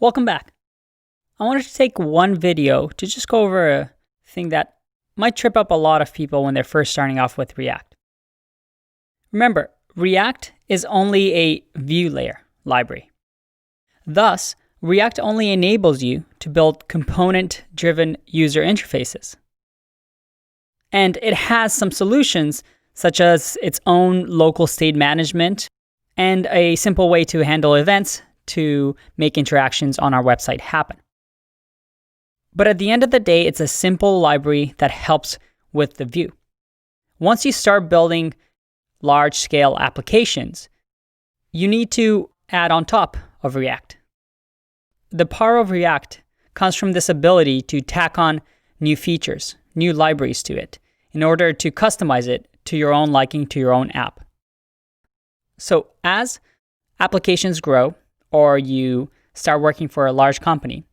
Welcome back. I wanted to take one video to just go over a thing that might trip up a lot of people when they're first starting off with React. Remember, React is only a view layer library. Thus, React only enables you to build component-driven user interfaces. And it has some solutions such as its own local state management and a simple way to handle events to make interactions on our website happen. But at the end of the day, it's a simple library that helps with the view. Once you start building large-scale applications, you need to add on top of React. The power of React comes from this ability to tack on new features, new libraries to it, in order to customize it to your own liking, to your own app. So as applications grow, or you start working for a large company,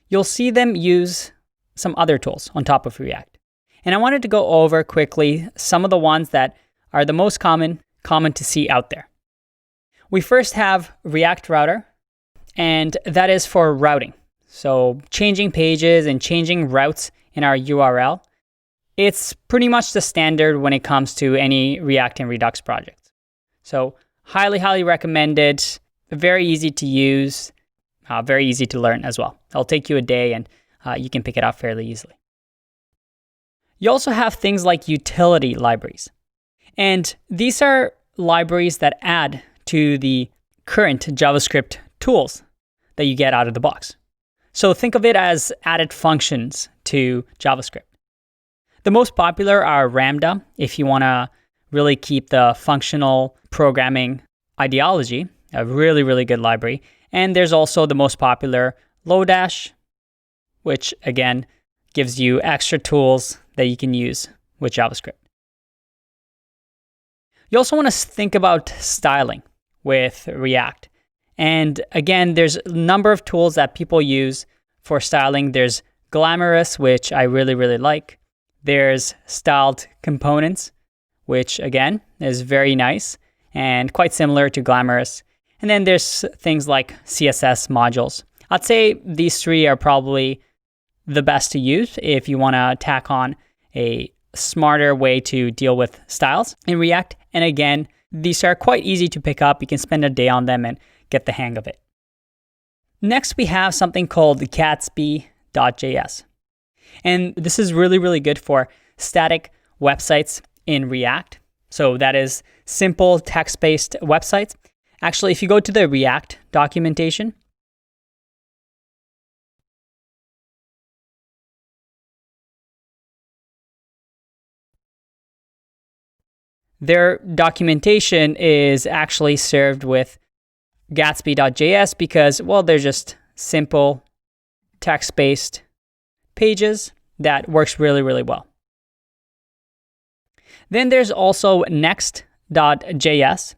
you'll see them use some other tools on top of React. And I wanted to go over quickly some of the ones that are the most common to see out there. We first have React Router, and that is for routing. So changing pages and changing routes in our URL. It's pretty much the standard when it comes to any React and Redux projects. So highly recommended. Very easy to use, very easy to learn as well. It'll take you a day and you can pick it up fairly easily. You also have things like utility libraries. And these are libraries that add to the current JavaScript tools that you get out of the box. So think of it as added functions to JavaScript. The most popular are Ramda, if you want to really keep the functional programming ideology. A really good library. And there's also the most popular Lodash, which again gives you extra tools that you can use with JavaScript. You also want to think about styling with React. And again, there's a number of tools that people use for styling. There's Glamorous, which I really like. There's styled components, which again is very nice and quite similar to Glamorous. And then there's things like CSS modules. I'd say these three are probably the best to use if you want to tack on a smarter way to deal with styles in React. And again, these are quite easy to pick up. You can spend a day on them and get the hang of it. Next, we have something called Gatsby.js. And this is really good for static websites in React. So that is simple text-based websites. Actually, if you go to the React documentation, their documentation is actually served with Gatsby.js because, well, they're just simple text-based pages that works really well. Then there's also Next.js.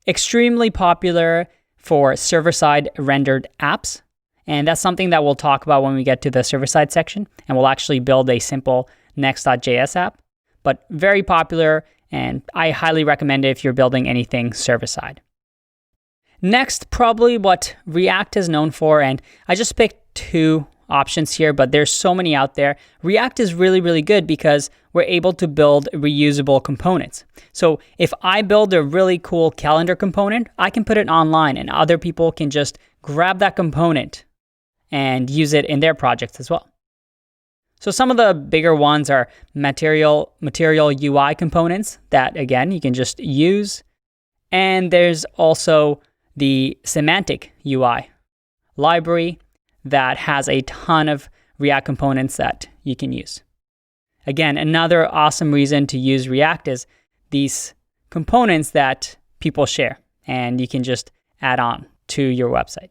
Extremely popular for server-side rendered apps. And that's something that we'll talk about when we get to the server-side section. And we'll actually build a simple Next.js app. But very popular, and I highly recommend it if you're building anything server-side. Next, probably what React is known for, and I just picked two options here, but there's so many out there. React is really good because we're able to build reusable components. So if I build a really cool calendar component, I can put it online and other people can just grab that component and use it in their projects as well. So some of the bigger ones are material UI components that, again, you can just use. And there's also the semantic UI library that has a ton of React components that you can use. Again, another awesome reason to use React is these components that people share, and you can just add on to your website.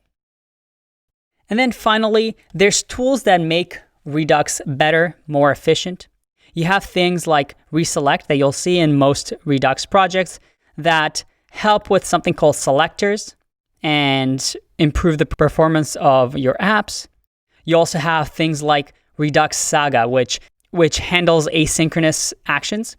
And then finally, there's tools that make Redux better, more efficient. You have things like Reselect that you'll see in most Redux projects that help with something called selectors and improve the performance of your apps. You also have things like Redux SEGA, which handles asynchronous actions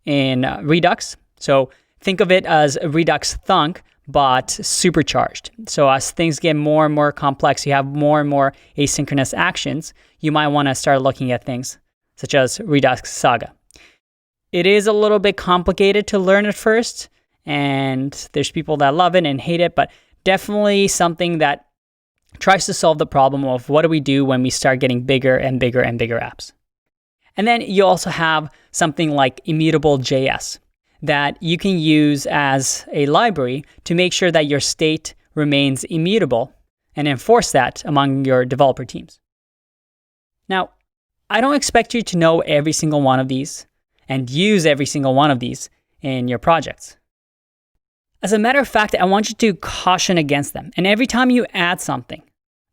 in Redux. So think of it as Redux Thunk, but supercharged. So as things get more and more complex, you have more and more asynchronous actions, you might want to start looking at things such as Redux Saga. It is a little bit complicated to learn at first, and there's people that love it and hate it, but definitely something that tries to solve the problem of what do we do when we start getting bigger and bigger and bigger apps. And then you also have something like Immutable.js that you can use as a library to make sure that your state remains immutable and enforce that among your developer teams. Now, I don't expect you to know every single one of these and use every single one of these in your projects. As a matter of fact, I want you to caution against them. And every time you add something,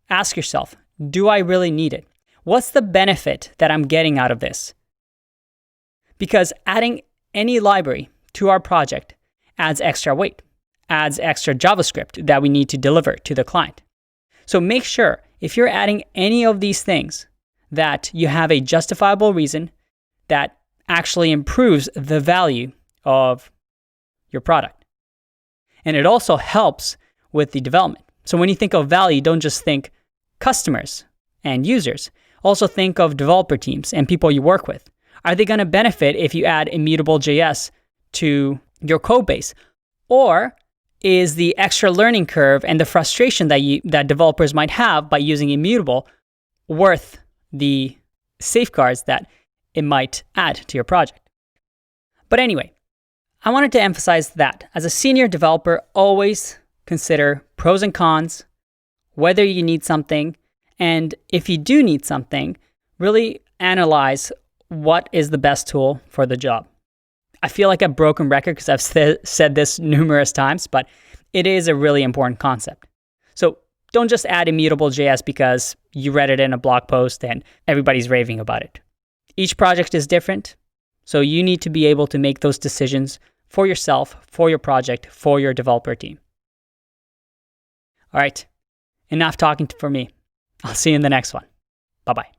ask yourself, do I really need it? What's the benefit that I'm getting out of this? Because adding any library to our project adds extra weight, adds extra JavaScript that we need to deliver to the client. So make sure if you're adding any of these things that you have a justifiable reason that actually improves the value of your product. And it also helps with the development. So when you think of value, don't just think customers and users. Also think of developer teams and people you work with. Are they going to benefit if you add Immutable.js to your code base? Or is the extra learning curve and the frustration that developers might have by using Immutable worth the safeguards that it might add to your project? But anyway, I wanted to emphasize that as a senior developer, always consider pros and cons, whether you need something, and if you do need something, really analyze what is the best tool for the job. I feel like a broken record because I've said this numerous times, but it is a really important concept. So don't just add Immutable.js because you read it in a blog post and everybody's raving about it. Each project is different, so you need to be able to make those decisions for yourself, for your project, for your developer team. All right, enough talking for me. I'll see you in the next one. Bye-bye.